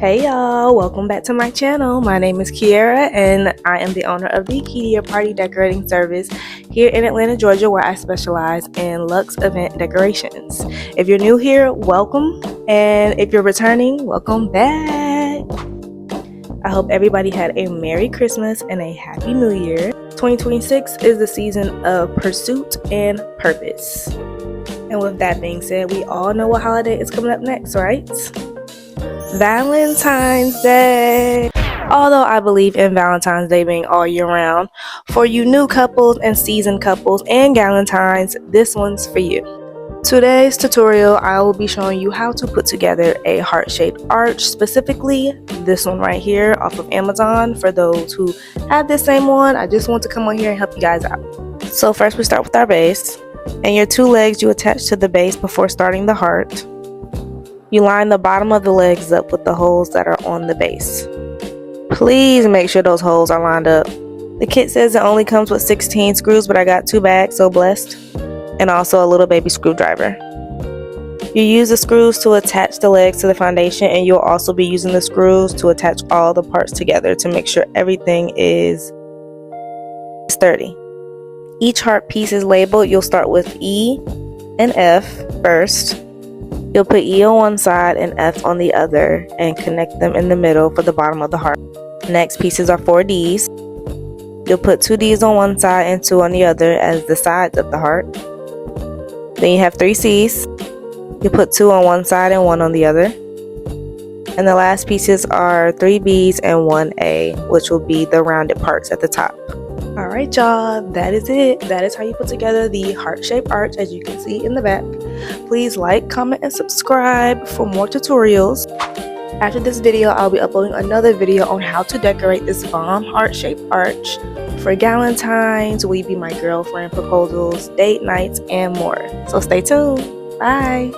Hey y'all, welcome back to my channel. My name is Kiera and I am the owner of the Kedia Party Decorating Service here in Atlanta, Georgia, where I specialize in luxe event decorations. If you're new here, welcome, and if you're returning, welcome back. I hope everybody had a Merry Christmas and a Happy New Year. 2026 is the season of pursuit and purpose. And with that being said, we all know what holiday is coming up next, right? Valentine's Day. Although I believe in Valentine's Day being all year round, for you new couples and seasoned couples and galentines, this one's for you. Today's tutorial, I will be showing you how to put together a heart-shaped arch, specifically this one right here off of Amazon. For those who have this same one, I just want to come on here and help you guys out. So first we start with our base, and your two legs you attach to the base before starting the heart. You line the bottom of the legs up with the holes that are on the base. Please make sure those holes are lined up. The kit says it only comes with 16 screws, but I got 2 bags, so blessed. And also a little baby screwdriver. You use the screws to attach the legs to the foundation, and you'll also be using the screws to attach all the parts together to make sure everything is sturdy. Each heart piece is labeled. You'll start with E and F first. You'll put E on one side and F on the other and connect them in the middle for the bottom of the heart. Next pieces are 4 Ds. You'll put 2 Ds on one side and 2 on the other as the sides of the heart. Then you have 3 Cs. You put 2 on one side and 1 on the other. And the last pieces are 3 Bs and 1 A, which will be the rounded parts at the top. Alright y'all, that is it. That is how you put together the heart-shaped arch, as you can see in the back. Please like, comment, and subscribe for more tutorials. After this video, I'll be uploading another video on how to decorate this bomb heart-shaped arch for Galentine's, Will You Be My Girlfriend proposals, date nights, and more. So stay tuned. Bye!